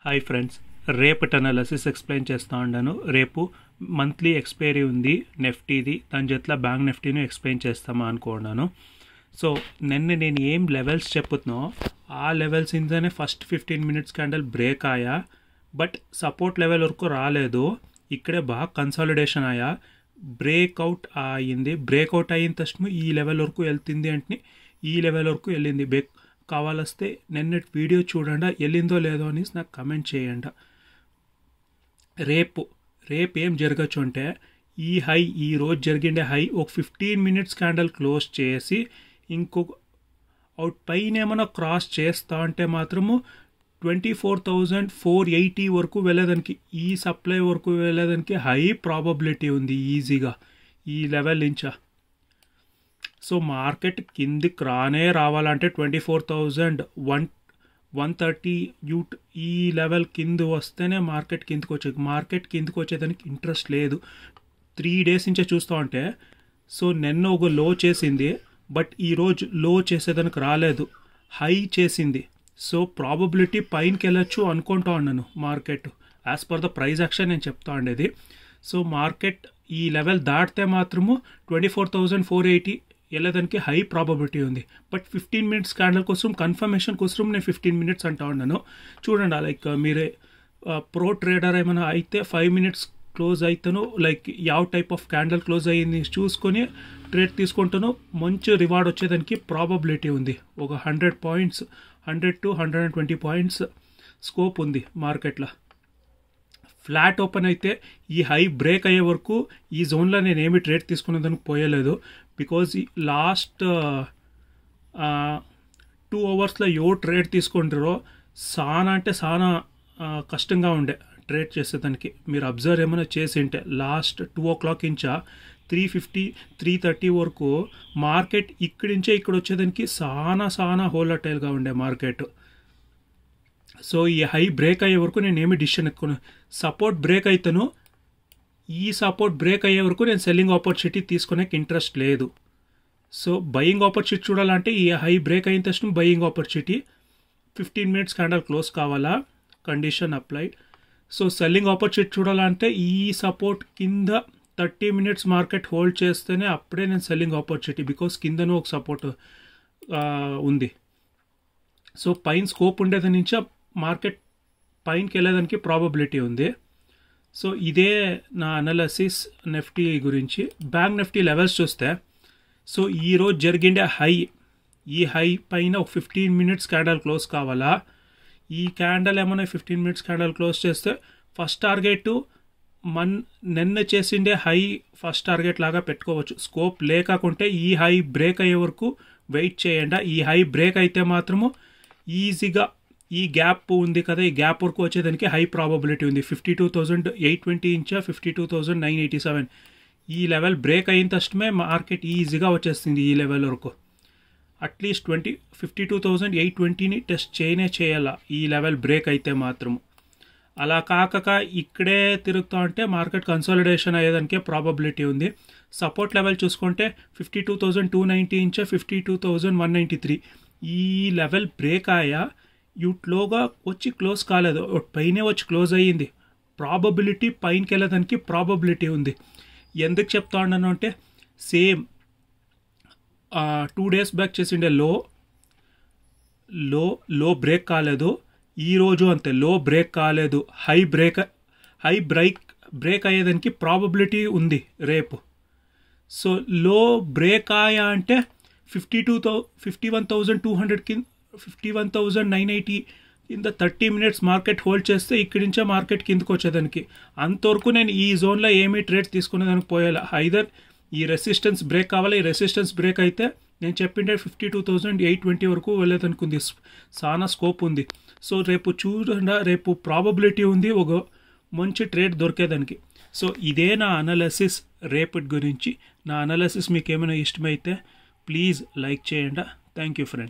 Hi friends, రేపటి analysis explain చేస్తూ ఉన్నాను. రేపు మంత్లీ ఎక్స్పైరీ ఉంది నెఫ్టీది, దాని జట్ల బ్యాంక్ నిఫ్టీని ఎక్స్ప్లెయిన్ చేస్తామా అనుకున్నాను. సో నేను ఏం లెవెల్స్ చెప్పుతున్నా ఆ లెవెల్స్ ఇందనే ఫస్ట్ 15 minutes క్యాండల్ బ్రేక్ ఆయా, బట్ సపోర్ట్ లెవెల్ వరకు రాలేదు. ఇక్కడే బాగా కన్సాలిడేషన్ ఆయా, బ్రేక్అవుట్ అయింది. బ్రేక్అవుట్ అయిన తక్షణ ఈ లెవెల్ వరకు వెళ్తుంది అంటే ఈ లెవెల్ వరకు వెళ్ళింది. కావాలొస్తే నిన్నటి వీడియో చూడండి, వెళ్ళిందో లేదో అని నాకు కమెంట్ చేయండి. రేపు ఏం జరగచ్చు అంటే ఈ హై, ఈ రోజు జరిగిండే హై ఒక 15 minutes క్యాండల్ క్లోజ్ చేసి ఇంకొక అవుట్ పైన ఏమైనా క్రాస్ చేస్తా అంటే మాత్రము 24,480 వరకు వెళ్ళేదానికి, ఈ సప్లై వరకు వెళ్ళేదానికి హై ప్రాబబిలిటీ ఉంది ఈజీగా ఈ లెవెల్ నుంచా. సో మార్కెట్ కిందికి రావాలంటే 24,130 ఈ లెవెల్ కింద వస్తేనే మార్కెట్ కిందకి వచ్చేది. మార్కెట్ కిందకి వచ్చేదానికి ఇంట్రెస్ట్ లేదు. 3 days నుంచే చూస్తూ ఉంటే, సో నిన్న ఒక లో చేసింది, బట్ ఈరోజు లో చేసేదానికి రాలేదు, హై చేసింది. సో ప్రాబబిలిటీ పైనకి వెళ్ళచ్చు అనుకుంటా ఉన్నాను market as per the price action నేను చెప్తా ఉండేది. సో మార్కెట్ ఈ లెవెల్ దాటితే మాత్రము 24,480 వెళ్ళేదానికి హై ప్రాబబిలిటీ ఉంది. బట్ 15 minutes క్యాండల్ కోసం కన్ఫర్మేషన్ కోసం నేను 15 minutes అంటా ఉన్నాను. చూడండి, లైక్ మీరే ప్రో ట్రేడర్ ఏమైనా అయితే 5 minutes క్లోజ్ అవుతాను, లైక్ ಯಾವ టైప్ ఆఫ్ క్యాండల్ క్లోజ్ అయ్యింది చూసుకొని ట్రేడ్ తీసుకుంటాను, మంచి రివార్డ్ వచ్చేదానికి ప్రాబబిలిటీ ఉంది. ఒక 100 points, 100 to 120 points స్కోప్ ఉంది మార్కెట్లో. ఫ్లాట్ ఓపెన్ అయితే ఈ హై బ్రేక్ అయ్యే వరకు ఈ జోన్లో నేను ఏమి ట్రేడ్ తీసుకునేదానికి పోయలేదు. బికాజ్ లాస్ట్ 2 hours ట్రేడ్ తీసుకుంటారో చాలా అంటే చాలా కష్టంగా ఉండే ట్రేడ్ చేసేదానికి. మీరు అబ్జర్వ్ ఏమైనా చేసి ఉంటే లాస్ట్ 2 o'clock ఇంచా 350, 330 వరకు మార్కెట్ ఇక్కడి నుంచే ఇక్కడ వచ్చేదానికి చాలా హోలటైల్గా ఉండే మార్కెట్. సో ఈ హై బ్రేక్ అయ్యే వరకు నేను ఏమి డిసిషన్ ఎక్కున్నాను. సపోర్ట్ బ్రేక్ అవుతాను, ఈ సపోర్ట్ బ్రేక్ అయ్యే వరకు నేను సెల్లింగ్ ఆపర్చునిటీ తీసుకునేకి ఇంట్రెస్ట్ లేదు. సో బయింగ్ ఆపర్చునిటీ చూడాలంటే ఈ హై బ్రేక్ అయిన తక్షణ buying opportunity 15 minutes candle close కావాలా, condition applied. So selling opportunity చూడాలంటే ఈ సపోర్ట్ కింద 30 minutes మార్కెట్ హోల్డ్ చేస్తేనే అప్పుడే నేను సెల్లింగ్ ఆపర్చునిటీ, బికాస్ కిందనూ ఒక సపోర్ట్ ఉంది. సో పైన స్కోప్ ఉండేదాని నుంచి మార్కెట్ పైనకి వెళ్ళేదానికి ప్రాబబిలిటీ ఉంది. సో ఇదే నా అనాలిసిస్ నిఫ్టీ గురించి. బ్యాంక్ నిఫ్టీ లెవెల్స్ చూస్తే, సో ఈరోజు జరిగిండే హై, ఈ హై పైన ఒక 15 minutes క్యాండల్ క్లోజ్ కావాలా. ఈ క్యాండల్ ఏమైనా 15 minutes క్యాండల్ క్లోజ్ చేస్తే ఫస్ట్ టార్గెట్ నిన్న చేసిండే హై ఫస్ట్ టార్గెట్ లాగా పెట్టుకోవచ్చు. స్కోప్ లేకుంటే ఈ హై బ్రేక్ అయ్యే వరకు వెయిట్ చేయండి. ఈ హై బ్రేక్ అయితే మాత్రము ఈజీగా ఈ గ్యాప్ ఉంది కదా, ఈ గ్యాప్ వరకు వచ్చేదానికి హై ప్రాబబిలిటీ ఉంది. 52,820 ఇంచా 52,987 ఈ లెవెల్ బ్రేక్ అయిన తక్షణమే మార్కెట్ ఈజీగా వచ్చేస్తుంది ఈ లెవెల్ వరకు. అట్లీస్ట్ 52,820ని టెస్ట్ చేయాలా ఈ లెవెల్ బ్రేక్ అయితే మాత్రము. అలా కాక ఇక్కడే తిరుగుతూ ఉంటే మార్కెట్ కన్సాలిడేషన్ అయ్యేదానికే ప్రాబబిలిటీ ఉంది. సపోర్ట్ లెవెల్ చూసుకుంటే 52,290 ఇంచా 52,193 ఈ లెవెల్ బ్రేక్ అయ్యా, యూట్లోగా వచ్చి క్లోజ్ కాలేదు, పైనే వచ్చి క్లోజ్ అయ్యింది. ప్రాబబిలిటీ పైనకి వెళ్ళేదానికి ప్రాబబిలిటీ ఉంది. ఎందుకు చెప్తా ఉన్నాను అంటే, సేమ్ 2 days బ్యాక్ చేసిండే లో బ్రేక్ కాలేదు, ఈరోజు అంతే లో బ్రేక్ కాలేదు. హై బ్రేక్ అయ్యేదానికి ప్రాబబిలిటీ ఉంది రేపు. సో లో బ్రేక్ అయ్యా అంటే 51,200 కింద 51,980 కింద 30 minutes మార్కెట్ హోల్డ్ చేస్తే ఇక్కడి నుంచే మార్కెట్ కిందకు వచ్చేదానికి. అంతవరకు నేను ఈ జోన్లో ఏమీ ట్రేడ్ తీసుకునేదానికి పోయాలి. ఐదర్ ఈ రెసిస్టెన్స్ బ్రేక్ కావాలి, ఈ రెసిస్టెన్స్ బ్రేక్ అయితే నేను చెప్పిండే 52,820 వరకు వెళ్ళేదానికి ఉంది, చాలా స్కోప్ ఉంది. సో రేపు చూడండి, రేపు ప్రాబబిలిటీ ఉంది ఒక మంచి ట్రేడ్ దొరికేదానికి. సో ఇదే నా అనాలిసిస్ రేపటి గురించి. నా అనాలిసిస్ మీకు ఏమైనా ఇష్టమైతే ప్లీజ్ లైక్ చేయండి. Thank you friends.